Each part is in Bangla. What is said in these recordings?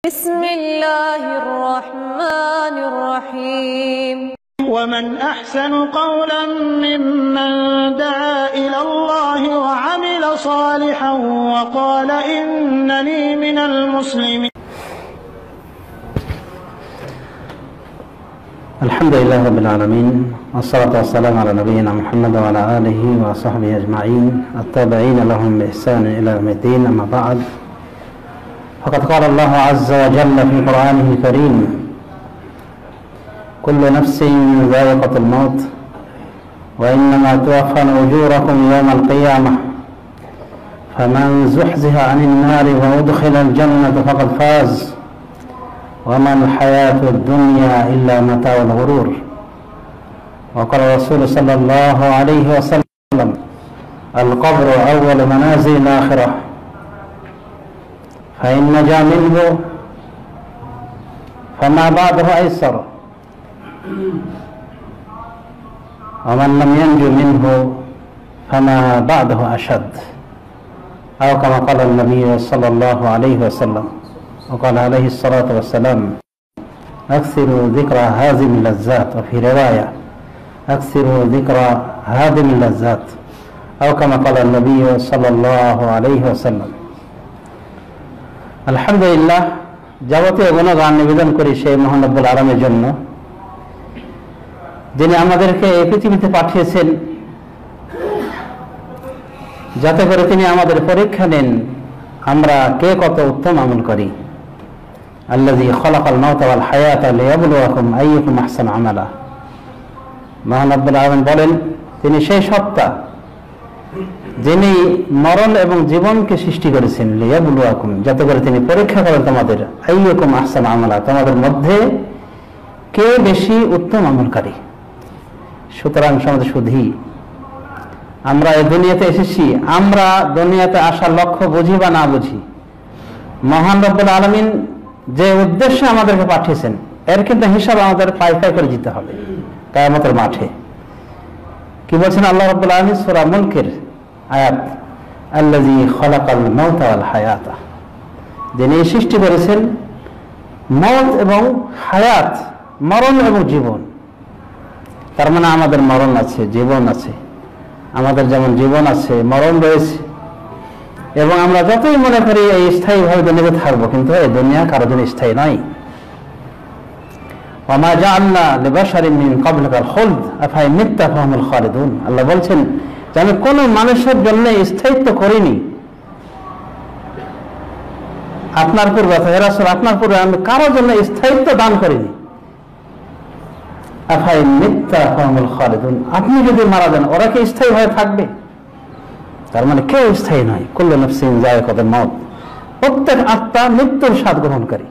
بسم الله الرحمن الرحيم ومن أحسن قولا ممن دعا إلى الله وعمل صالحا وقال إنني من المسلمين. الحمد لله رب العالمين والصلاة والسلام على نبينا محمد وعلى آله وصحبه أجمعين التابعين لهم بإحسان إلى يوم الدين. أما بعد، فقد قال الله عز وجل في قرآنه الكريم: كل نفس ذائقة الموت وإنما توفون أجوركم يوم القيامة فمن زحزح عن النار وأدخل الجنة فقد فاز وما الحياة الدنيا إلا متاع الغرور. وقال الرسول صلى الله عليه وسلم: القبر أول منازل الآخرة فإن نجا منه فما بعده أيسر ومن لم ينج منه فما بعده أشد، أو كما قال النبي صلى الله عليه وسلم. وقال عليه الصلاة والسلام: أكثروا ذكر هازم اللذات، وفي رواية: أكثروا ذكر هادم اللذات، أو كما قال النبي صلى الله عليه وسلم. আলহামদুলিল্লাহ, যাবতীয় গুণগান নিবেদন করি সেই মহান রব্বুল আলামিনের জন্য, যিনি আমাদেরকে এই পৃথিবীতে পাঠিয়েছেন যাতে করে তিনি আমাদের পরীক্ষা নেন আমরা কে কত উত্তম আমল করি। আল্লাযী খালাকাল মাউতা ওয়াল হায়াতা লিয়াবলুয়াকুম আইয়ুকুম আহসানু আমালা। মহান রব্বুল আলামিন বলেন, তিনি সেই সত্তা যিনি মরণ এবং জীবনকে সৃষ্টি করেছেন, লিয়াবলুয়াকুম, যাতে করে তিনি পরীক্ষা করেন তোমাদের, আইয়ুকুম আহসানু আমালা, তোমাদের মধ্যে কে বেশি উত্তম আমলকারী। সুতরাং সমাজ শুধু আমরা এই দুনিয়াতে এসেছি, আমরা দুনিয়াতে আসার লক্ষ্য বুঝি বা না বুঝি, মহান রব্বুল আলামিন যে উদ্দেশ্যে আমাদেরকে পাঠিয়েছেন এর কিন্তু হিসাব আমাদের পাই পাই করে দিতে হবে কিয়ামতের মাঠে। কি বলছেন আল্লাহ রাব্বুল আলামিন সূরা মুলকের আয়াত: আল্লাযী খালাকাল মাউতা ওয়াল হায়াতা, যিনি সৃষ্টি করেছেন মওত এবং হায়াত, মরণ এবং জীবন। তার মানে আমাদের মরণ আছে, জীবন আছে। আমাদের যেমন জীবন আছে, মরণ রয়েছে, এবং আমরা যতই মনে করি এই স্থায়ীভাবে দুনিয়াতে থাকবো, কিন্তু এই দুনিয়া কারো জন্য স্থায়ী নয়। ওয়ামা জাআলনা লিবাশারিন মিন ক্বাবলিকাল খুলদ আফাইন মিত্তা ফাহুমুল খালিদুন। আল্লাহ বলছেন যে আমি কোন মানুষের জন্য স্থায়িত্ব করিনি আপনার পূর্বে, হে রাসূল আপনার পূর্বে আমি কারো জন্য স্থায়িত্ব দান করিনি। আফাইন মিত্তা ফাহুমুল খালিদুন, আপনি যদি মারা যান ওরা কি স্থায়ী হয়ে থাকবে? তার মানে কেউ স্থায়ী নয়। কুল্লু নাফসিন যায়কাতুল মাউত, প্রত্যেক আত্মা মৃত্যুর স্বাদ গ্রহণকারী।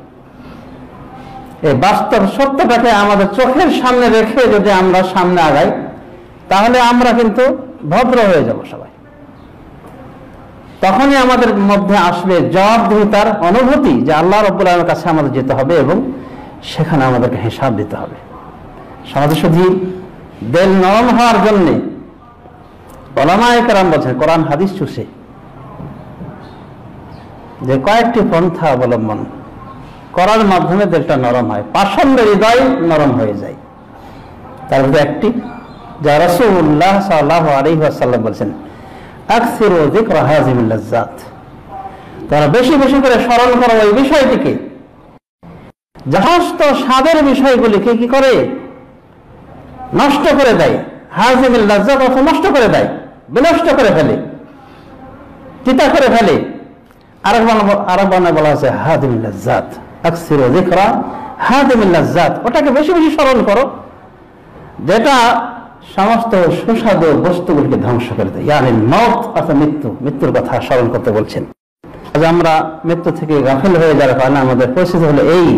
এই বাস্তব সত্যটাকে আমাদের চোখের সামনে রেখে যদি আমরা সামনে আগাই তাহলে আমরা কিন্তু ভদ্র হয়ে যাব সবাই। তখনই আমাদের মধ্যে আসবে জবাবদিহিতার অনুভূতি যে আল্লাহ রাব্বুল আলামিনের কাছে আমাদের যেতে হবে এবং সেখানে আমাদেরকে হিসাব দিতে হবে। সমাজে শুধু দিল নরম হওয়ার জন্যে উলামায়ে কেরাম বলছেন, কোরআন হাদিস চুষে যে কয়েকটি পন্থা অবলম্বন করার মাধ্যমে দিলটা নরম হয়, পাষণ্ড হৃদয় নরম হয়ে যায়। তার মধ্যে একটি যা রাসূলুল্লাহ সাল্লাল্লাহু আলাইহি ওয়াসাল্লাম বলেছেন, আকসিরু যিকরা হাযিমিল লাজ্জাত, তোমরা বেশি বেশি করে স্মরণ করো ওই বিষয়টিকে সমস্ত স্বাদের বিষয়গুলিকে কি করে নষ্ট করে দেয়। হাযিমিল লাজ্জাত অর্থ নষ্ট করে দেয়, বিনষ্ট করে ফেলে, চিতা করে ফেলে। আরেক বানায় বলা আছে হাযিমিল লাজ্জাত, আকসিরু যিকরা হাযিমিল লাজ্জাত, ওটাকে বেশি বেশি স্মরণ করো যেটা সমস্ত সুস্বাদু বস্তুগুলিকে ধ্বংস করে দেয়। ইয়ানি মওত অর্থাৎ মৃত্যু, মৃত্যুর কথা স্মরণ করতে বলছেন। আজ আমরা মৃত্যু থেকে গাফিল হয়ে যাওয়ার কারণে আমাদের পরিস্থিতি হলো এই,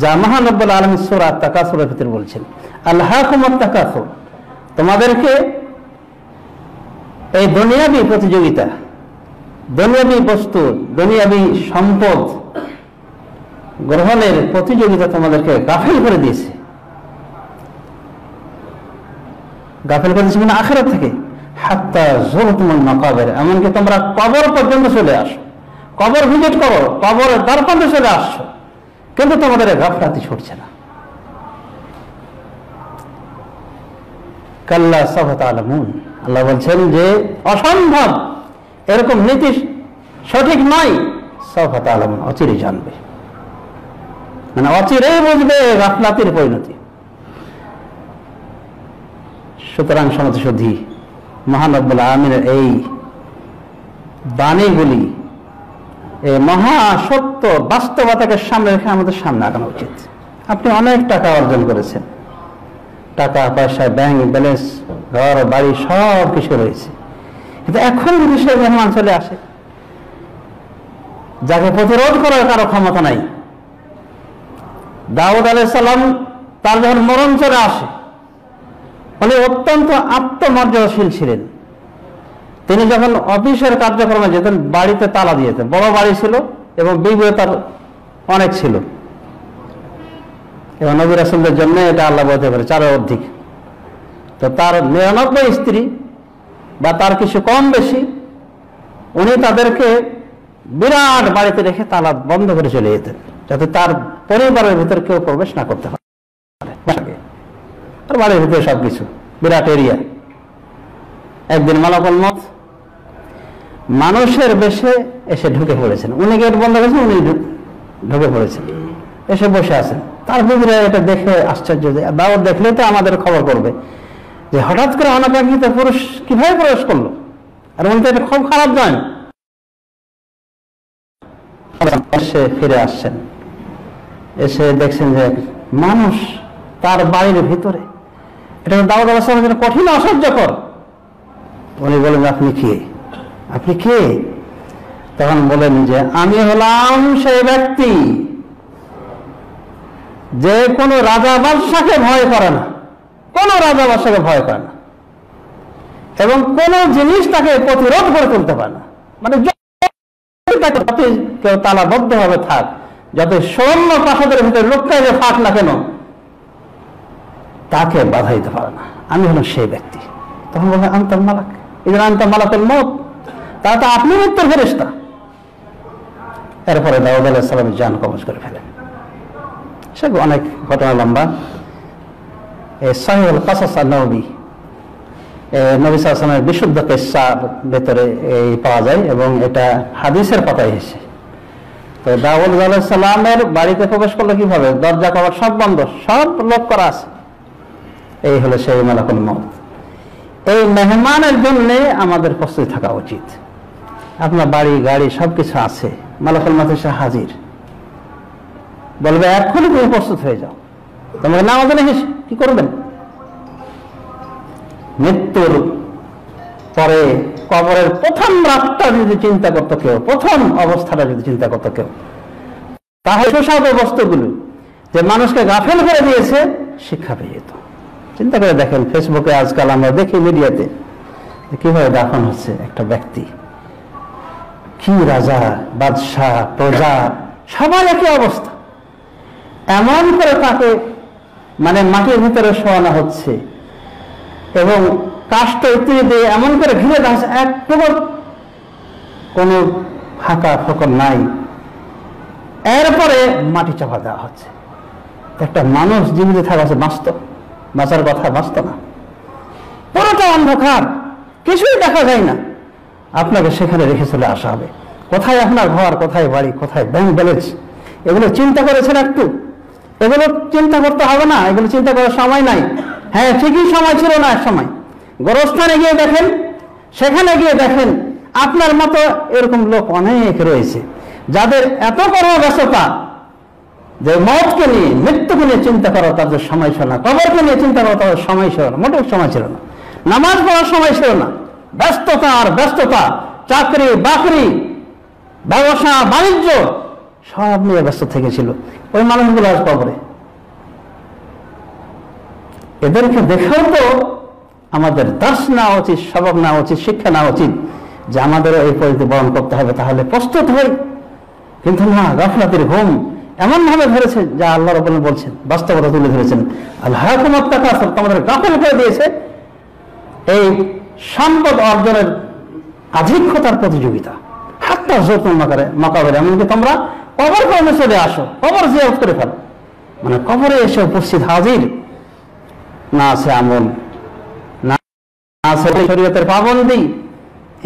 যা মহান রব্বুল আলামিন সূরা তাকাসুরের ভিতরে বলছেন, আলহাকুমুত তাকাসুর, তোমাদেরকে এই দুনিয়াবী প্রতিযোগিতা, দুনিয়াবী বস্তু, দুনিয়াবী সম্পদ গ্রহণের প্রতিযোগিতা তোমাদেরকে গাফিল করে দিয়েছে। গাফিল করে দিয়েছে মানে আখিরাত থেকে, হাত্তা যুরতুমুল মাকাবির, এমনকি তোমরা কবর পর্যন্ত চলে আসো। কবর ভিজিট করো, কবরের দ্বারপ্রান্তে চলে আসছো, কিন্তু তোমাদের গাফলাতি ছুটছে না। কাল্লা সাউফা তা'লামুন, আল্লাহ বলছেন যে অসম্ভব, এরকম নীতি সঠিক নয়। সাউফা তা'লামুন, অচিরে জানবে, মানে অচিরেই বুঝবে গাফলাতির পরিণতি। সুতরাং সমতশুদ্ধি মহান রব্বুল আমিনের এই বাণীগুলি, এই মহা সত্য বাস্তবতাকে সামনে রেখে আমাদের সামনে আগানো উচিত। আপনি অনেক টাকা অর্জন করেছেন, টাকা পয়সা, ব্যাংক ব্যালেন্স, ঘর বাড়ি সব কিছু রয়েছে, কিন্তু এখন যদি সে মেহমান চলে আসে যাকে প্রতিরোধ করার কারো ক্ষমতা নাই। দাউদ আলাইহিস সালাম তার যখন মরণ চলে আসে, উনি অত্যন্ত আত্মমর্যাদাশীল ছিলেন। তিনি যখন অফিসের কার্যক্রমে যেতেন, বাড়িতে তালা দিয়েতেন। বড় বাড়ি ছিল এবং বিবিও তার অনেক ছিল, এবং নবী রাসূলদের জন্য এটা আল্লাহ বলতে পারে 4 অধিক। তো তার 99 স্ত্রী বা তার কিছু কম বেশি, উনি তাদেরকে বিরাট বাড়িতে রেখে তালা বন্ধ করে চলে যেতেন, যাতে তার পরিবারের ভিতরে কেউ প্রবেশ না করতে পারে। আর বাড়ির ভিতরে সবকিছু, বিরাট এরিয়া। একদিন মালাকুল মউত মানুষের বেশে এসে ঢুকে পড়েছেন, উনি গেট বন্ধ করেছেন, উনি ঢুকে পড়েছেন, এসে বসে আছেন। তার বিবিরা এটা দেখে আশ্চর্য, যে দাওয়াত দেখলে তো আমাদের খবর করবে যে হঠাৎ করে অনাকাঙ্ক্ষিত পুরুষ কিভাবে প্রবেশ করলো, আর উনি তো এটা খুব খারাপ নয়। এসে ফিরে আসছেন, এসে দেখছেন যে মানুষ তার বাড়ির ভিতরে, এটা দাউদ আলাইহিস সালামের জন্য কঠিন অসহ্যকর। উনি বলেন, আপনি কে? আপনি কে? তখন বলেন যে আমি হলাম সেই ব্যক্তি যে কোনো রাজা বাদশাকে ভয় করে না, কোনো রাজা বাদশাকে ভয় করে না, এবং কোন জিনিস তাকে প্রতিরোধ করে তুলতে পারে না। মানে কেউ তালাবদ্ধ ভাবে থাক, যত সৈন্য প্রাসাদের ভিতরে লুকায় যে থাক না কেন, তাকে বাধা দিতে পারে না। আমি হলাম সেই ব্যক্তি। তখন বললেন, আনতাল মালাক, ইযা আনতা মালাকুল মউত, তা তো আপনি মৃত্যুর ফেরেশতা। এরপরে দাউদ আলাইহিস সালামের জান কবজ করে ফেলেন। সে অনেক ঘটনা লম্বা। এই সাহিহুল কাসাস আন-নববী, নবী সাল্লাল্লাহু আলাইহি ওয়াসাল্লামের বিশুদ্ধ কিসসার ভেতরে এই পাওয়া যায়, এবং এটা হাদিসের পাতায় এসেছে। তো দাউদ আলাইহিস সালামের বাড়িতে প্রবেশ করলো কিভাবে? দরজা কবাট সব বন্ধ, সব লক করা আছে। এই হলো সেই মালাকুল মউত। এই মেহমানের জন্য আমাদের প্রস্তুতি থাকা উচিত। আপনার বাড়ি গাড়ি সবকিছু আছে, মালাকুল মউত এসে হাজির, বলবে এখনই তুমি প্রস্তুত হয়ে যাও। তোমাকে না আমাদের কি করবেন? মৃত্যুর পরে কবরের প্রথম রাতটা যদি চিন্তা করতো কেউ, প্রথম অবস্থাটা যদি চিন্তা করতো কেউ, তাহলে সব বস্তুগুলো যে মানুষকে গাফেল করে দিয়েছে শিক্ষা পেয়ে যেত। চিন্তা করে দেখেন, ফেসবুকে আজকাল আমরা দেখি, মিডিয়াতে কিভাবে দাফন হচ্ছে একটা ব্যক্তি। কি রাজা বাদশাহ প্রজা সবার একই অবস্থা, এমন করে তাকে মানে মাটির ভিতরে শোয়ানো হচ্ছে, এবং কাষ্ঠ ইত্যাদি দিয়ে এমন করে ঘিরে দেওয়া হচ্ছে, এক টুকর কোনো ফাঁকা ফোকর নাই। এরপরে মাটি চাপা দেওয়া হচ্ছে। একটা মানুষ জীবিত থাকা আছে, বাঁচত, বাঁচার কথা বাঁচত না, পুরোটা অন্ধকার, কিছুই দেখা যায় না। আপনাকে সেখানে রেখে চলে আসা হবে। কোথায় আপনার ঘর, কোথায় বাড়ি, কোথায় ব্যাংক ব্যালেন্স, এগুলো চিন্তা করেছেন একটু? এগুলো চিন্তা করতে হবে না, এগুলো চিন্তা করার সময় নাই। হ্যাঁ, ঠিকই সময় ছিল না এক সময়। গোরস্থানে গিয়ে দেখেন, সেখানে গিয়ে দেখেন, আপনার মতো এরকম লোক অনেক রয়েছে যাদের এত কর্মব্যস্ততা যে মওতকে নিয়ে, মৃত্যুকে নিয়ে চিন্তা করা তাদের সময় ছিল না, কবরকে নিয়ে চিন্তা করা তাদের সময় ছিল না, মোটেও সময় ছিল না, নামাজ পড়ার সময় ছিল না। ব্যস্ততা আর ব্যস্ততা, চাকরি বাকরি, ব্যবসা বাণিজ্য সব নিয়ে ব্যস্ত থেকেছিল ওই মানুষগুলো আজ কবরে। এদেরকে দেখেও তো আমাদের দাস নেওয়া উচিত, সবক নেওয়া উচিত, শিক্ষা নেওয়া উচিত যে আমাদেরও এই পরিস্থিতি বরণ করতে হবে, তাহলে প্রস্তুত হই। কিন্তু না, গাফলাতের ঘুম এমন ভাবে ধরেছে যা আল্লাহ রাব্বুল আলামিন বলছেন, বাস্তবতা তুলে ধরেছেন। আলহাকুমুত তাকাসুর, তোমাদের গাফেল করে দিয়েছে এই সম্পদ অর্জনের আধিক্যতার প্রতিযোগিতা। হাত্তা একটা জোর মাকাবের, এমনকি তোমরা কবর কর্মে চলে আসো, কবর জিয়ারত করে ফেলো। মানে কবরে এসে উপস্থিত হাজির, না আছে আমল, না আছে শরীয়তের পাবন্দি,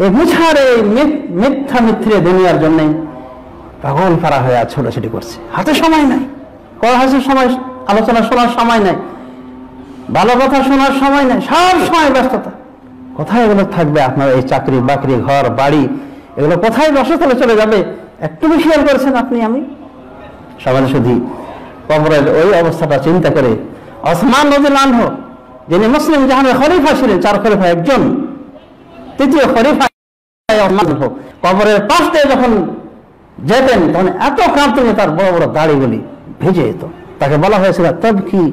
এই বুঝার এই মিথ্যা মিথ্যে দুনিয়ার জন্য পাগল পারা হয়ে আর ছোটাছুটি করছে। হাতে সময় নাই, হাসির সময়, আলোচনা শোনার সময় নাই, ভালো কথা শোনার সময় নাই, সব সময় ব্যস্ততা। কোথায় এগুলো থাকবে আপনার এই চাকরি বাকরি ঘর বাড়ি, এগুলো কোথায় বসতলে চলে যাবে? একটু খেয়াল করেছেন আপনি আমি? সমাজে শুধু কবরের ওই অবস্থাটা চিন্তা করে ওসমান রাদিয়াল্লাহু আনহু, যিনি মুসলিম জাহানের খলিফা ছিলেন, 4 খলিফা একজন, তৃতীয় খলিফা, কবরের পাশ দিয়ে যখন যেতেন তখন এত কাঁপতেন তার বড় বড় দাড়িগুলি ভেজে যেত। তাকে বলা হয়েছিল তবকি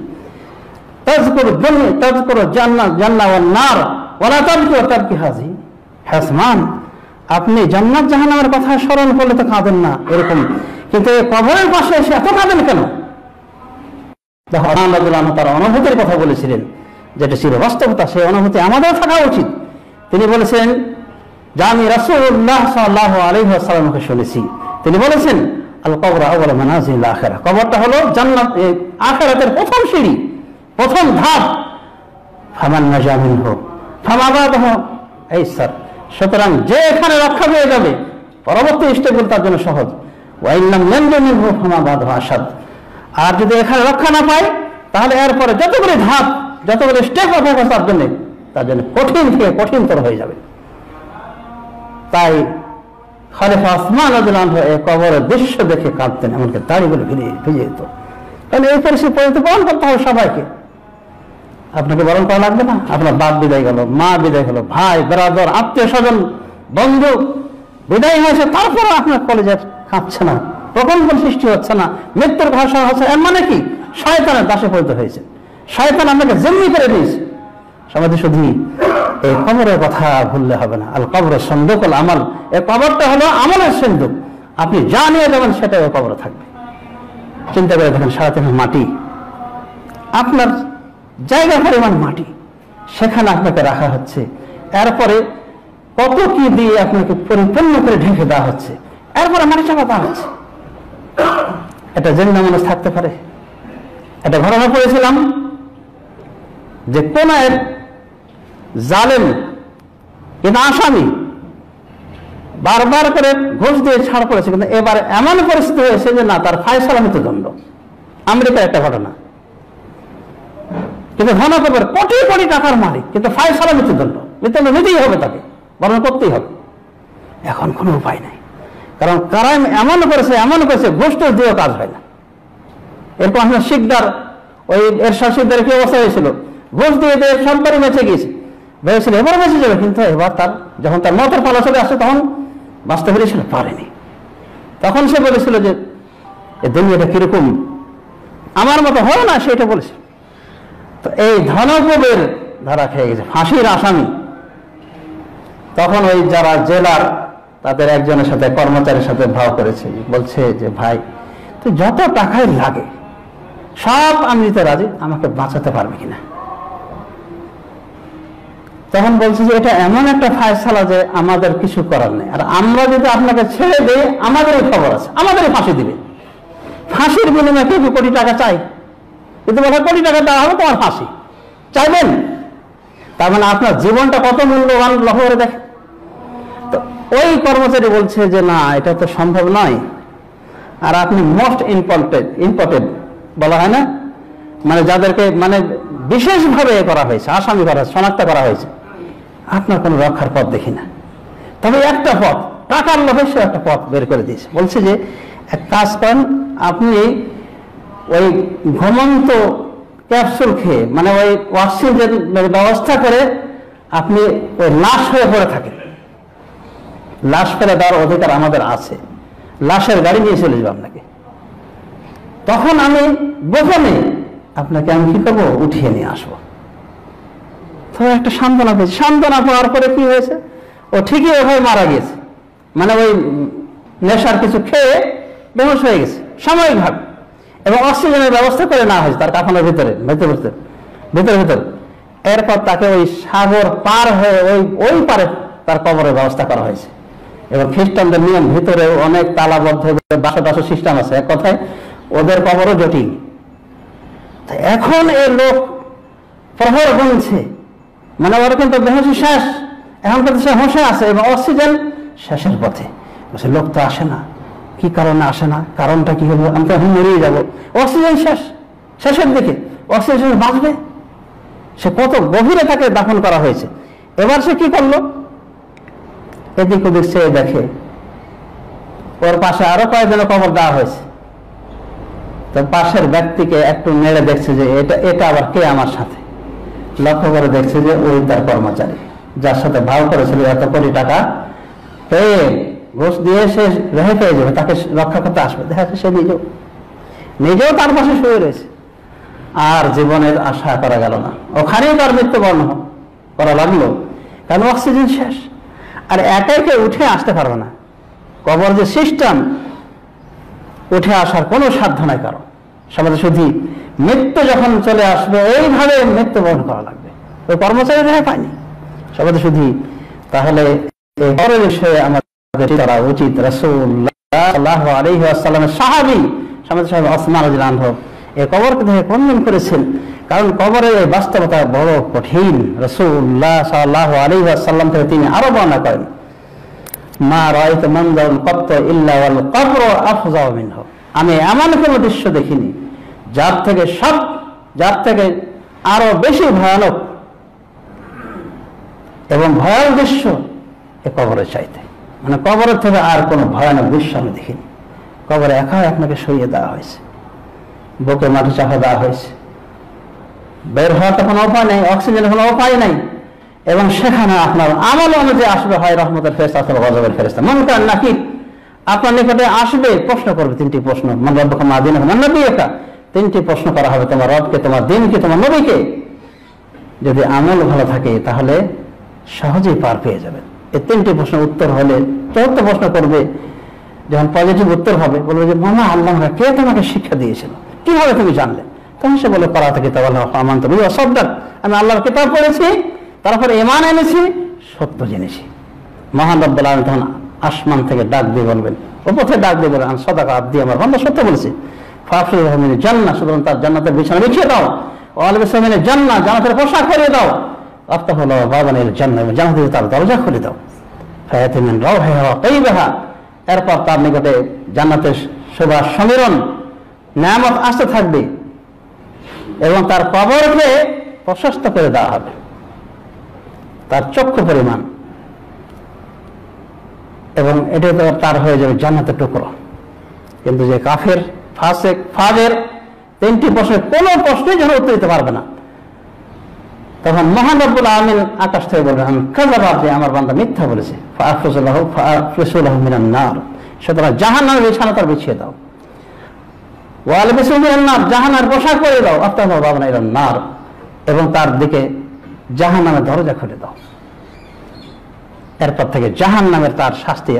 তাযকুরু জান্নাত ওয়ান নার ওয়ালা তাবকি হাজি। ওসমান, আপনি জান্নাত জাহান্নামের কথা স্মরণ করলে তো কাঁদেন না এরকম, কিন্তু এই কবরের পাশে এসে এত কাঁদেন কেন? ওসমান রাদিয়াল্লাহু আনহু তার অনুভূতির কথা বলেছিলেন, যেটা ছিল বাস্তবতা, সেই অনুভূতি আমাদের থাকা উচিত। তিনি বলেছেন যা আমি রাসূলুল্লাহ সাল্লাল্লাহু আলাইহি ওয়াসাল্লামকে শুনেছি, তিনি বলেছেন আল কবর আউয়ালু মানাজিল আখিরাহ, কবরটা হলো জান্নাত আখিরাতের প্রথম সিঁড়ি, প্রথম ধাপ। ফামান নাজা মিনহু ফামা বাদাহু আইসার, সুতরাং যে এখানে রক্ষা পেয়ে যাবে পরবর্তী স্টেপগুলো তার জন্য সহজ। ওয়া ইল্লাম ইয়ানজু মিনহু ফামা বাদাহু আশাদ, আর যদি এখানে রক্ষা না পায় তাহলে এরপরে যতগুলি ধাপ, যতগুলি স্টেপ অপেক্ষা তার জন্য কঠিন থেকে কঠিনতর হয়ে যাবে। তাই খলিফা ওসমান রাদিয়াল্লাহু আনহু এই কবরের দৃশ্য দেখে কাঁদতেন, এমনকি দাড়িগুলো ভিজে যেত। কারণ এই পরিস্থিতি বরণ করতে হবে সবাইকে। আপনাকে বরণ করা লাগবে না? আপনার বাপ বিদায় গেল, মা বিদায় গেল, ভাই ব্রাদার আত্মীয় স্বজন বন্ধু বিদায় হয়েছে, তারপরে আপনার কলেজে কাঁদছে না, প্রকম্পন সৃষ্টি হচ্ছে না, মৃত্যুর ভাষা হচ্ছে, এর মানে কি? শয়তানের দাসে পরিণত হয়েছে, শয়তান আপনাকে জিম্মি করে দিয়েছে। সমাজে শুধু এই কবরের কথা ভুললে হবে না। আল কবর সন্দুকুল আমাল, এই কবরটা হলো আমলের সিন্ধুক, আপনি যা নিয়ে যাবেন সেটাই ওই কবরে থাকবে। চিন্তা করে দেখেন, সারা থেকে মাটি, আপনার জায়গা পরিমাণ মাটি, সেখানে আপনাকে রাখা হচ্ছে, এরপরে কত কি দিয়ে আপনাকে পরিপূর্ণ করে ঢেকে দেওয়া হচ্ছে, এরপরে মাটি চাপা দেওয়া হচ্ছে। এটা জিন্দা মানুষ থাকতে পারে? এটা ঘটনা পড়েছিলাম যে কোন এক জালেম কিন্তু আসামি বারবার করে ঘুষ দিয়ে ছাড় করেছে, কিন্তু এবার এমন পরিস্থিতি হয়েছে যে না, তার ফয়সালা মৃত্যুদণ্ড। আমেরিকার একটা ঘটনা, কিন্তু ধনকবর কোটি কোটি টাকার মালিক, কিন্তু ফয়সালা মৃত্যুদণ্ড নিতেই হবে, তাকে বর্ণনা করতেই হবে। এখন কোনো উপায় নাই, কারণ কারাইম এমন করেছে ঘুষ দিয়েও কাজ হয় না। এরপর আপনার শিকদার, ওই এরশাদ শিকদারের কি অবস্থা হয়েছিল? ঘুষ দিয়ে সববারই বেঁচে গিয়েছে, ভেবেছিল এবার বেঁচে যাবে, কিন্তু এবার যখন তার মতের পালা চলে আসে তখন বাঁচতে পেরেছিল, পারেনি। তখন সে বলেছিল যে এই দুনিয়াটা কিরকম, আমার মতো হয় না, সেটা বলেছে। তো এই ধনকুবের ধরা খেয়ে গেছে, ফাঁসির আসামি। তখন ওই যারা জেলার তাদের একজনের সাথে, কর্মচারীর সাথে ভাব করেছে, বলছে যে ভাই তুই যত টাকাই লাগে সব আমি দিতে রাজি, আমাকে বাঁচাতে পারবে কিনা? তখন বলছে যে এটা এমন একটা ফয়সালা যে আমাদের কিছু করার নেই, আর আমরা যদি আপনাকে ছেড়ে দিই আমাদেরই খবর আছে, আমাদেরই ফাঁসি দিবে। ফাঁসির বিনিময়ে কেউ কোটি টাকা চাই, কিন্তু বলে কোটি টাকা দেওয়া হবে তোমার ফাঁসি, চাইবেন? তার মানে আপনার জীবনটা কত মূল্যবান লক্ষ্য করে দেখেন। তো ওই কর্মচারী বলছে যে না, এটা তো সম্ভব নয়, আর আপনি মোস্ট ইম্পর্টেন্ট বলা হয় না, মানে যাদেরকে মানে বিশেষভাবে করা হয়েছে, আসামি করা হয়েছে, শনাক্ত করা হয়েছে, আপনার কোনো রক্ষার পথ দেখি না। তবে একটা পথ, টাকার লোভে সে একটা পথ বের করে দিয়েছে। বলছে যে এক কাজ করেন, আপনি ওই ঘুমন্ত ক্যাপসুল খেয়ে, মানে ওই অক্সিজেন ব্যবস্থা করে আপনি ওই লাশ হয়ে পড়ে থাকেন, লাশ ফেলে দেওয়ার অধিকার আমাদের আছে, লাশের গাড়ি নিয়ে চলে যাবো আপনাকে, তখন আমি গোপনে আপনাকে আমি কি করবো, উঠিয়ে নিয়ে আসবো। তো একটা সান্ত্বনা পেয়েছে, সান্ত্বনা পাওয়ার পরে কি হয়েছে, ও ঠিকই ওভাবে মারা গিয়েছে, মানে ওই নেশার কিছু খেয়ে বেহুশ হয়ে গেছে সাময়িকভাবে, এবং অক্সিজেনের ব্যবস্থা করে না হয়েছে তার কাফনের ভিতরে। এরপর তাকে ওই সাগর পার হয়ে ওই পারে তার কবরের ব্যবস্থা করা হয়েছে। এবং খ্রিস্টানদের নিয়ম ভিতরে অনেক তালাবদ্ধ বাসা সিস্টেম আছে, এক কথায় ওদের কবরও জটিল। এখন এই লোক প্রহর গুনছে, মানে ওরা কিন্তু বেহসি শেষ, এখন কিন্তু সে হোঁশে আছে এবং অক্সিজেন শেষের পথে। বলছে লোক তো আসে না, কি কারণে আসে না, কারণটা কি হলো, আমি তো এখন মরিয়ে যাবো, অক্সিজেন শেষের দিকে, অক্সিজেন বাঁচবে। সে কত গভীরে তাকে দাফন করা হয়েছে। এবার সে কি করলো, এদিক ওদিক সে দেখে ওর পাশে আরো কয়েকজনের কবর দেওয়া হয়েছে। তো পাশের ব্যক্তিকে একটু নেড়ে দেখছে যে এটা আবার কে আমার সাথে, লক্ষ্য করে দেখছে যে ওই তার কর্মচারী, যার সাথে ভাও করেছিল এত কোটি টাকা পেয়ে ঘুষ দিয়ে সে রেহাই পেয়ে যাবে, তাকে রক্ষা করতে আসবে। দেখা যাচ্ছে সে নিজেও তার পাশে শুয়ে রয়েছে। আর জীবনের আশা করা গেল না, ওখানেই তার মৃত্যুবরণ করা লাগলো, কারণ অক্সিজেন শেষ। আর একাই কেউ উঠে আসতে পারবে না, কবর যে সিস্টেম, উঠে আসার কোনো সাধ্য নাই কারণ। সমাজে শুধু মৃত্যু যখন চলে আসবে এইভাবে মৃত্যুবরণ করা লাগবে, ওই কর্মচারী রেহাই পায়নি সমাজে শুধু। তাহলে এই পরের বিষয়ে আমাদের করা উচিত। রাসূলুল্লাহ সাল্লাল্লাহু আলাইহি ওয়াসাল্লামের সাহাবী সমাজ সাহেব ওসমান রাদিয়াল্লাহু আনহু এই কবরকে দেখে খণ্ডন করেছেন, কারণ কবরের এই বাস্তবতা বড় কঠিন। রাসূলুল্লাহ সাল্লাল্লাহু আলাইহি ওয়াসাল্লাম থেকে তিনি আরো বর্ণনা করেন, মা রাআইতু মানজারান কাত ইল্লা ওয়াল কবর আফযাউ মিনহু, আমি এমন কোনো দৃশ্য দেখিনি যার থেকে আরো বেশি ভয়ানক এবং ভয়াল দৃশ্য এ কবরের চাইতে, মানে কবরের থেকে আর কোনো ভয়ানক দৃশ্য আমি দেখিনি। কবরে একা আপনাকে সরিয়ে দেওয়া হয়েছে, বুকে মাটি চাপা দেওয়া হয়েছে, বের হওয়ার তো কোনো উপায় নেই, অক্সিজেনের কোনো উপায় নাই, এবং সেখানে আপনার আমল অনুযায়ী আসবে হয় রহমতের ফেরেশতা অথবা গজবের ফেরেশতা। মন করেন নাকি আপনার নিকটে আসবে, প্রশ্ন করবে তিনটি প্রশ্ন, মান রাব্বুকা মা দীনুকা মান নবিয়ুকা, তিনটি প্রশ্ন করা হবে, তোমার রবকে, তোমার দিনকে, তোমার নবীকে। যদি আমল ভালো থাকে তাহলে সহজেই পার পেয়ে যাবেন। এই তিনটি প্রশ্নের উত্তর হলে চতুর্থ প্রশ্ন করবে, যখন পজিটিভ উত্তর হবে বলবে যে মামা আল্লাহ কে তোমাকে শিক্ষা দিয়েছিল, কিভাবে তুমি জানলে? তখন সে বলে করা থেকে আমান তো সবটা আমি আল্লাহর কিতাব পড়েছি, তারপরে ঈমান এনেছি, সত্য জেনেছি। মহান রব্বুল আলামিন তখন আসমান থেকে ডাক দিয়ে বলবেন, উপর থেকে ডাক দিয়ে বলবেন সাদাকা আব্দি, আমার বান্দা সত্য বলেছে, ফাফিরু মিনাল জান্নাহ, সুতরাং তার জান্নাতের বিছানা বিছিয়ে দাও, ওয়ালবিসু মিনাল জান্নাহ, জান্নাতের পোশাক পরিয়ে দাও, আফতাহু লাহু বাবান ইলাল জান্নাহ, জান্নাতের তার দরজা খুলে দাও, ফায়াতি মিন রাওহিহা ওয়া তাইয়িবিহা, এরপর তার নিকটে জান্নাতের সুবাস সমীরণ নিয়ামত আসতে থাকবে এবং তার কবরকে প্রশস্ত করে দেওয়া হবে তার চক্ষু পরিমাণ, এবং এটা তো তার হয়ে যাবে জান্নাতের টুকরো। কিন্তু যে কাফের, ফাসিক, ফাজের তিনটি প্রশ্নের কোনো প্রশ্নই যেন উত্তর দিতে পারবে না, তখন মহান রব্বুল আলামিন আকাশ থেকে বলবেন কাযাবা আব্দি, আমার বান্দা মিথ্যা বলেছে, ফাআফরিজু লাহু মিনান নার, সুতরাং জাহান্নামের বিছানা তার বিছিয়ে দাও, ওয়ালবিসু মিনান নার, জাহান্নামের পোশাক পরিয়ে দাও, আফতাহু লাহু বাবান ইলান নার, এবং তার দিকে জাহান্নামের দরজা খুলে দাও। এরপর থেকে জাহান্নামের তার শাস্তি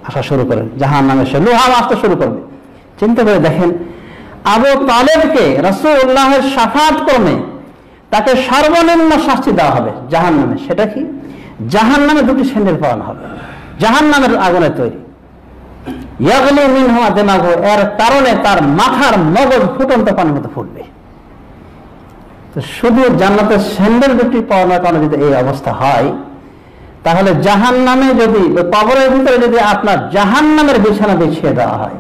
আসা শুরু করে, জাহান্নামের সে লোহা আসতে শুরু করবে। চিন্তা করে দেখেন, আবু তালেবকে রাসূলুল্লাহের শাফাত ক্রমে তাকে সর্বনিম্ন শাস্তি দেওয়া হবে জাহান্নামে। সেটা কি? জাহান্নামে দুটি স্যান্ডেল পাওয়ানো হবে, জাহান্নামের আগুনে তৈরি, ইয়াগলি মিনহুমা দিমাগু, এর কারণে তার মাথার মগজ ফুটন্ত পানির মতো ফুটবে। তো শুধু জান্নাতের স্যান্ডেল দুটি পাওয়ানোর কারণে যদি এই অবস্থা হয়, তাহলে জাহান্নামে যদি, কবরের ভিতরে যদি আপনার জাহান্নামের বিছানা বিছিয়ে দেওয়া হয়,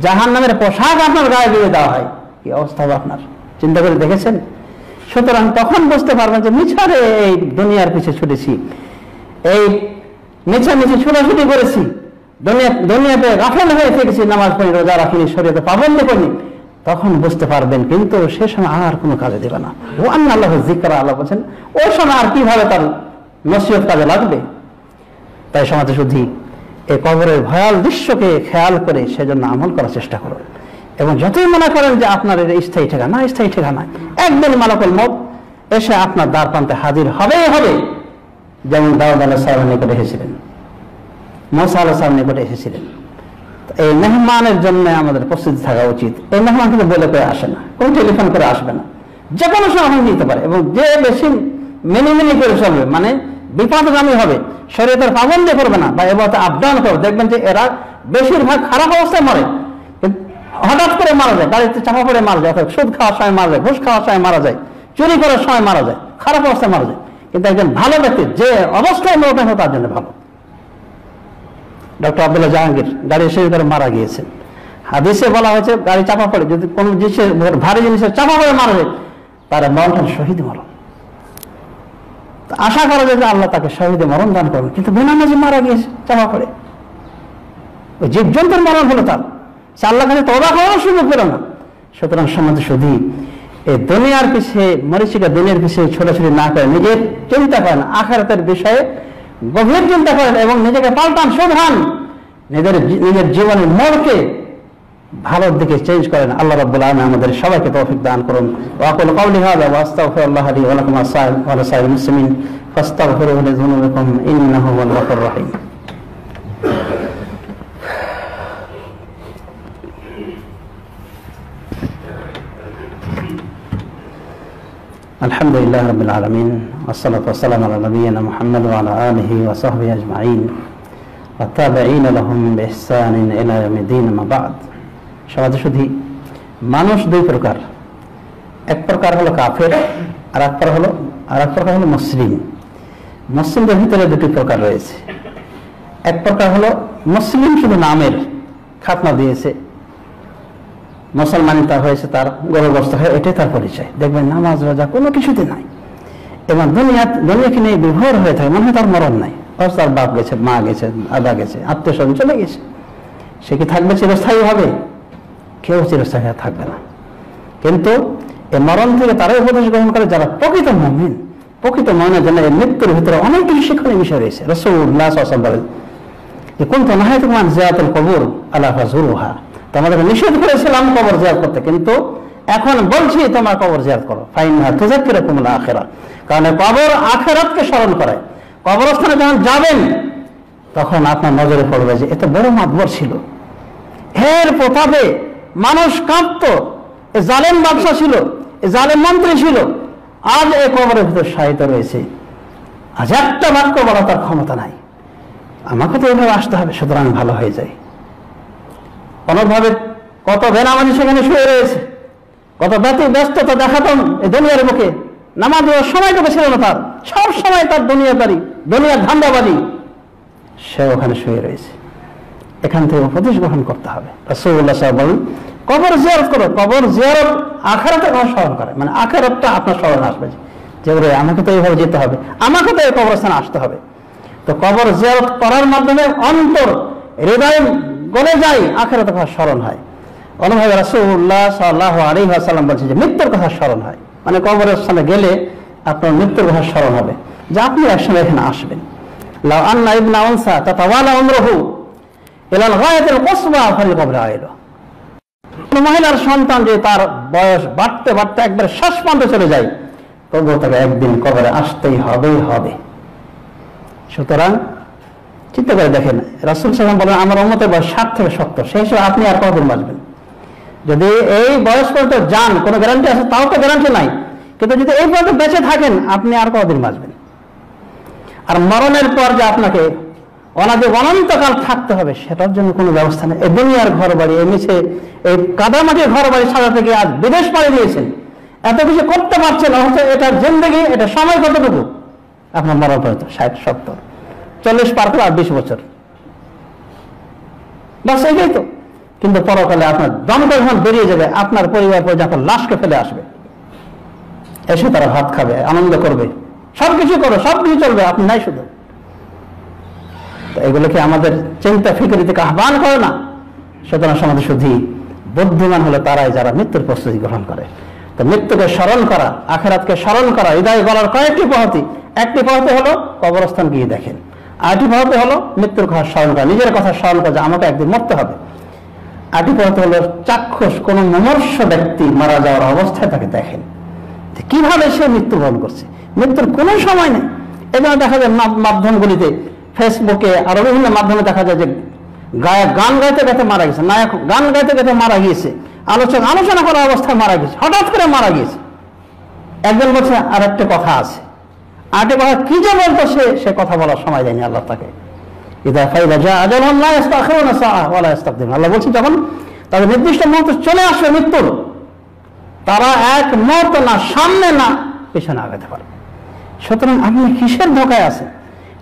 জাহান্নামের পোশাক আপনার গায়ে দিয়ে দেওয়া হয়, কি অবস্থা হবে আপনার? চিন্তা করে দেখেছেন? সুতরাং তখন বুঝতে পারবেন যে মিছারে এই দুনিয়ার পিছে ছুটেছি, এই মিছামিছি ছুটাছুটি করেছি, দুনিয়াতে গাফেল হয়ে থেকেছি, নামাজ পড়ি, রোজা রাখিনি, শরীয়তে পাবন্দ করিনি, তখন বুঝতে পারবেন। কিন্তু সে সময় আর কোনো কাজে দেবে না। ও আল্লাহ যিকরা, আল্লাহ বলছেন ওই সময় আর কিভাবে তার নসিহত কাজে লাগবে। তাই সমাজে শুধু এই কবরের ভয়াল দৃশ্যকে খেয়াল করে সেজন্য আমল করার চেষ্টা করুন, এবং যতই মনে করেন যে আপনার এটা স্থায়ী ঠিকানা, স্থায়ী ঠিকানা, একদিন মালাকুল মউত এসে আপনার দ্বার প্রান্তে হাজির হবেই হবে। যেমন দাউদ আলাইহিস সালামের নিকটে এসেছিলেন, মুসা আলাইহিস সালামের নিকটে এসেছিলেন। এই মেহমানের জন্য আমাদের প্রস্তুতি থাকা উচিত। এই মেহমান কিন্তু বলে করে আসে না, কোন টেলিফোন করে আসবে না, যে কোনো সময় নিতে পারে, এবং যে বেশি মিনি করে চলবে, মানে বিপদগামী হবে, শরীয়তের পাবন্দি করবে না বা এবারে আপ ডাউন করবে, দেখবেন যে এরা বেশিরভাগ খারাপ অবস্থায় মরে, হঠাৎ করে মারা যায়, গাড়িতে চাপা পড়ে মারা যায়, সুদ খাওয়ার সময় মারা যায়, ঘুষ খাওয়ার সময় মারা যায়, চুরি করার সময় মারা যায়, খারাপ অবস্থায় মারা যায়। কিন্তু একজন ভালো ব্যক্তি যে অবস্থায় মরতে হয় তার জন্য ভালো। ডক্টর আব্দুল্লাহ জাহাঙ্গীর গাড়ি এসে করে মারা গিয়েছেন। হাদিসে বলা হয়েছে গাড়ি চাপা পড়ে, যদি কোনো জিনিসের ভারী জিনিসের চাপা পড়ে মারা যায়, তার মরণটা শহীদ মরণ। আশা করা যায় যে আল্লাহ তাকে শহীদে মরণ দান করবেন, কিন্তু বেনামাজি মারা গিয়েছে চাপা পড়ে, ওই জীবজন্তুর মরণ হলো তার, সে আল্লাহ কাছে তওবা করার সুযোগ পেল না। সুতরাং সমাজে শুধু এই দুনিয়ার পিছিয়ে মরিচিকা দিনের পিছিয়ে ছোটাছুটি না করে নিজের চিন্তা করেন, আখিরাতের বিষয়ে গভীর চিন্তা করেন এবং নিজেকে পাল্টান, শুধান, নিজের জীবনের মোড়কে ভালোর দিকে চেঞ্জ করেন। আল্লাহ রাব্বুল আলামিন আমাদের সবাইকে তৌফিক দান করুন। ওয়া আকুলু কওলি হাযা ওয়া আস্তাগফিরুল্লাহ লি ওয়া লাকুম ওয়া লিসাইরিল মুসলিমিন ফাস্তাগফিরুহু লিযুনুবিকুম ইন্নাহু হুয়াল গফুরুর রহিম। আলহামদুলিল্লাহ রাব্বিল আলামিন ওয়াস সালাতু ওয়াস সালামু আলা নাবিয়িনা মুহাম্মদ ওয়া আলা আলিহি ওয়া সাহবিহি আজমাইন ওয়া তাবিঈনা লাহুম বিইহসানিন ইলা ইয়াউমিদ্দিন, আম্মা বা'দ। সমাজে শুধু মানুষ দুই প্রকার, এক প্রকার হলো কাফের, আর এক প্রকার হলো মুসলিম। মুসলিমদের ভিতরে দুটি প্রকার রয়েছে। এক প্রকার হলো মুসলিম, শুধু নামের, খাতনা দিয়েছে, মুসলমানিতা হয়েছে, তার গর্বগ্রস্ত হয়ে এটাই তার পরিচয়, দেখবেন নামাজ রোজা কোনো কিছুতে নাই এবং দুনিয়াকে নিয়ে বিভোর হয়ে থাকে, মনে হয় তার মরণ নাই, তার বাপ গেছে, মা গেছে, দাদা গেছে, আত্মীয় স্বজন চলে গেছে, সে কি থাকবে চিরস্থায়ী হবে? কেউ চিরস্থায়ী থাকবে না। কিন্তু এই মরণ থেকে তারাই উপদেশ গ্রহণ করে যারা প্রকৃত মুমিন। প্রকৃত মুমিনের জন্য এই মৃত্যুর ভিতরে অনেক কিছু শিক্ষণীয় বিষয় রয়েছে। রাসূলুল্লাহ সাল্লাল্লাহু আলাইহি ওয়াসাল্লাম বলেন যে কুনতু নাহাইতুকুম আন জিয়ারাতিল কুবুর আলা ফাজুরুহা, তোমাদেরকে নিষেধ করেছিলাম কবর জিয়ারত করতে, কিন্তু এখন বলছি তোমার কবর জিয়ারত করো। ফাইনহা তুযাক্কিরুকুমুল আখিরাহ, কারণ কবর আখিরাতকে স্মরণ করে। কবরস্থানে যখন যাবেন তখন আপনার নজরে পড়বে যে এত বড় মাতবর ছিল, এর প্রতাপে মানুষ কাঁপত, এ জালেম বাদশা ছিল, এ জালেম মন্ত্রী ছিল, আজ এই কবরের ভিতর শায়িত রয়েছে, আজ একটা বাক্য বলা তার ক্ষমতা নাই, আমাকে তো এইভাবে আসতে হবে, সুতরাং ভালো হয়ে যায়। অনেকভাবে কত বেনামাজি সেখানে শুয়ে রয়েছে, কত ব্যস্ততা দেখাতাম এই দুনিয়ার বুকে, নামাজ পড়ার সময়টুকু ছিল না তার, সব সময় তার দুনিয়াদারি, দুনিয়ার ধান্দাবাজি, সে ওখানে শুয়ে রয়েছে। এখান থেকে উপদেশ গ্রহণ করতে হবে। রাসূলুল্লাহ সাল্লাল্লাহু আলাইহি ওয়াসাল্লাম বলেন কবর জিয়ারত করো, কবর জিয়ারত আখিরাতের কথা স্মরণ করে, মানে আখিরাতটা আপনার স্মরণে আসবে যে ওরে আমাকে তো এইভাবে যেতে হবে, আমাকে তো এই কবরস্থানে আসতে হবে। তো কবর জিয়ারত করার মাধ্যমে অন্তর, হৃদয় গলে যায়, আখিরাতের কথা স্মরণ হয়। অনুভাবে রাসূলুল্লাহ সাল্লাল্লাহু আলাইহি ওয়াসাল্লাম বলছেন যে মৃত্যুর কথা স্মরণ হয়, মানে কবরের স্থানে গেলে আপনার মৃত্যুর কথা স্মরণ হবে যে আপনি একসময় এখানে আসবেন। লাউ আন্না ইবনা উনসা তাতাওয়ালা উমরুহু ইলাল গায়াতিল কুসবা ফাল কবর আইলো, মহিলার সন্তান যে তার বয়স বাড়তে বাড়তে একবার শেষ পর্যন্ত চলে যায়, তবু তাকে একদিন কবরে আসতেই হবে। সুতরাং চিন্তা করে দেখেন, রাসূল সাল্লাল্লাহু আলাইহি ওয়াসাল্লাম বলেন আমার উম্মতের বয়স 60 থেকে 70, সেই হিসেবে আপনি আর কতদিন বাঁচবেন? যদি এই বয়স পর্যন্ত যান, কোনো গ্যারান্টি আছে? তাও তো গ্যারান্টি নাই, কিন্তু যদি এই পর্যন্ত বেঁচে থাকেন আপনি আর কতদিন বাঁচবেন? আর মরণের পর যে আপনাকে অনন্তকাল থাকতে হবে সেটার জন্য কোনো ব্যবস্থা নেই। এই দুনিয়ার ঘর বাড়ি, এই মিছে এই কাদামাটির ঘর বাড়ি সাজা থেকে আজ বিদেশ পাড়ি দিয়েছেন, এত কিছু করতে পারছেন, অথচ এটার জিন্দেগি, এটা সময় কতটুকু? আপনার মরণ পর্যন্ত 60, 70, 40 পার করে আর 20 বছর, বাস এইটাই তো। কিন্তু পরকালে আপনার দমটা যখন বেরিয়ে যাবে, আপনার পরিবার পর্যন্ত আপনার লাশকে ফেলে আসবে, এসে তারা ভাত খাবে, আনন্দ করবে, সবকিছু করবে, সবকিছু চলবে, আপনি নাই শুধু। এগুলোকে আমাদের চিন্তা ফিকির থেকে আহ্বান করে না। সুতরাং সমাজে শুধু বুদ্ধিমান হলো তারাই যারা মৃত্যুর প্রস্তুতি গ্রহণ করে। তো মৃত্যুকে স্মরণ করা, আখিরাতকে স্মরণ করা, হৃদয় গলার কয়েকটি পদ্ধতি। একটি পদ্ধতি হলো কবরস্থান গিয়ে দেখেন, আরেকটি পদ্ধতি হলো মৃত্যুর কথা স্মরণ করা, নিজের কথা স্মরণ করা যে আমাকে একদিন মরতে হবে। আরেকটি পদ্ধতি হলো চাক্ষুষ কোন মমর্ষ ব্যক্তি মারা যাওয়ার অবস্থায় তাকে দেখেন কিভাবে সে মৃত্যুবরণ করছে, মৃত্যুর কোনো সময় নেই। এখানে দেখা যায় মাধ্যমগুলিতে, ফেসবুকে আরো বিভিন্ন মাধ্যমে দেখা যায় যে গায়ক গান গাইতে গাইতে মারা গেছে, নায়ক গান গাইতে গাইতে মারা গিয়েছে, আলোচক আলোচনা করার অবস্থায় মারা গেছে, হঠাৎ করে মারা গিয়েছে। একজন বলছে আর একটা কথা আছে, আটে কথা কি যে বলতো সে কথা বলার সময় দেয়নি আল্লাহ তাকে। আল্লাহ বলছি যখন তাদের নির্দিষ্ট মুহূর্তে চলে আসবে মৃত্যুর, তারা এক মুহূর্ত না সামনে না পেছনে আগাতে পারবে। সুতরাং আপনি কিসের ধোকায় আছেন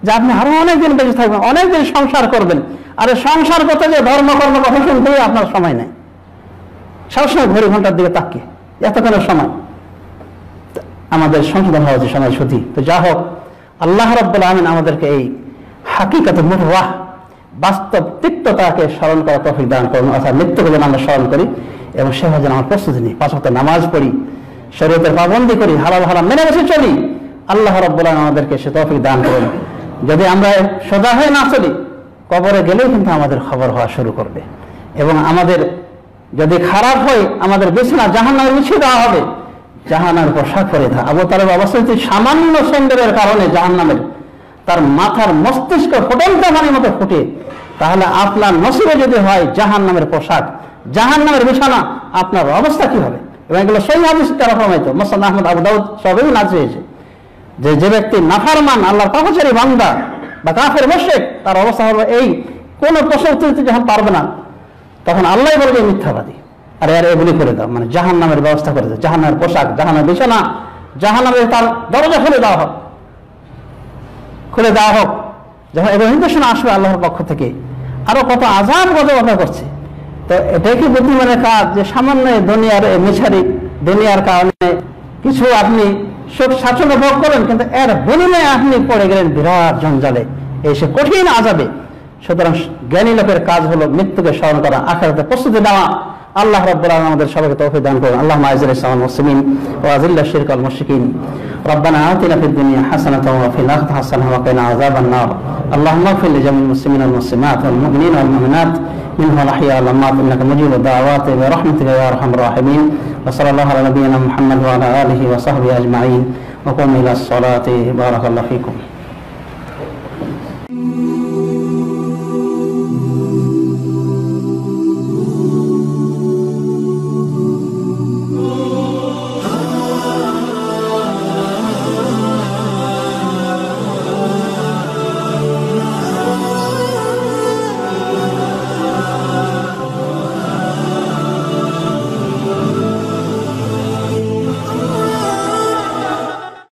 যে আপনি আরো অনেকদিন বেঁচে থাকবেন, অনেকদিন সংসার করবেন? আরে সংসার করতে যে ধর্মকর্ম কথা শুনতে আপনার সময় নেই, সবসময় ঘড়ি ঘন্টার দিকে তাকিয়ে এতক্ষণের সময়। আমাদের সংশোধন হওয়া উচিত সময় সত্যি। তো যা হোক, আল্লাহ রাব্বুল আমিন আমাদেরকে এই হাকিকাতে মুরওয়াহ বাস্তব তিক্ততাকে স্মরণ করা তৌফিক দান করুন, অর্থাৎ মৃত্যুকে যেন আমরা স্মরণ করি এবং সে যেন আমার প্রস্তুতি নিই, 5 ওয়াক্ত নামাজ পড়ি, শরীয়তের পাবন্দি করি, হালাল হারাম মেনে বসে চলি। আল্লাহ রাব্বুল আমিন আমাদেরকে সে তৌফিক দান করুন। যদি আমরা সোজা হয়ে না চলি, কবরে গেলেই কিন্তু আমাদের খবর হওয়া শুরু করবে এবং আমাদের যদি খারাপ হয় আমাদের বিছানা জাহান্নামে বিছিয়ে দেওয়া হবে, জাহান্নামের পোশাক পরে থাকে। আবু তালেব অবস্থা সামান্য সুন্দরের কারণে জাহান্নামের তার মাথার মস্তিষ্ক ফুটন্ত পানির মতো ফুটে, তাহলে আপনার নসিবে যদি হয় জাহান্নামের পোশাক, জাহান্নামের বিছানা, আপনার অবস্থা কি হবে? এবং এগুলো সহিহ হাদিস দ্বারা প্রমাণিত, মুসনাদ আহমদ, আবু দাউদ সবই নাজ হয়েছে যে ব্যক্তি নাফরমান আল্লাহর পাপাচারী বান্দা বা কাফের মুশরিক, তার অবস্থা হবে এই, কোন প্রশ্ন উত্তর দিতে যখন পারবে না তখন আল্লাহ বলবে মিথ্যাবাদী, আরে আরে এগুলি করে দাও, মানে জাহান্নামের ব্যবস্থা করে দাও, জাহান্নামের পোশাক, জাহান্নামের বিছানা, জাহান্নামের তার দরজা খুলে দেওয়া হোক, খুলে দেওয়া হোক। যখন এবার নির্দেশনা আসবে আল্লাহর পক্ষ থেকে, আরো কত আযাব কথা করছে। তো এটাই কি বুদ্ধিমানের কাজ যে সামান্য দুনিয়ার মিছারি দুনিয়ার কারণে কিছু আপনি সুখ স্বাচ্ছন্দ্য ভোগ করেন, কিন্তু এর বিনিময়ে আপনি পড়ে গেলেন বিরাট জঞ্জালে, এসে কঠিন আযাবে। সুতরাং জ্ঞানী লোকের কাজ হলো মৃত্যুকে স্মরণ করা, আখিরাতে প্রস্তুতি নেওয়া। আল্লাহ রাব্বুল আলামিন আমাদের সবাইকে তৌফিক দান করুন। আল্লাহুম্মা আইজিল ইসলাম ওয়াল মুসলিমিন ওয়া আযিল্লাশ শিরকা ওয়াল মুশরিকিন। রব্বানা আতিনা ফিদ দুনিয়া হাসানাতাও ওয়া ফিল আখিরাতি হাসানাতাও ওয়া কিনা আযাবান নার। আল্লাহুম্মা ইগফির লিজামিল মুসলিমিনা ওয়াল মুসলিমাত ওয়াল মুমিনিনা ওয়াল মুমিনাত মিনহুম আল আহইয়া ওয়াল আমওয়াত ইন্নাকা মুজিবুদ দাওয়াতি bi rahmatika ya arhamar rahimin। ওয়া সাল্লাল্লাহু আলা নাবিয়িনা মুহাম্মাদ ওয়া আলা আলিহি ওয়া সাহবিহি আজমাইন ওয়া কুমু ইলাস সালাতি। বারাকাল্লাহু ফীকুম।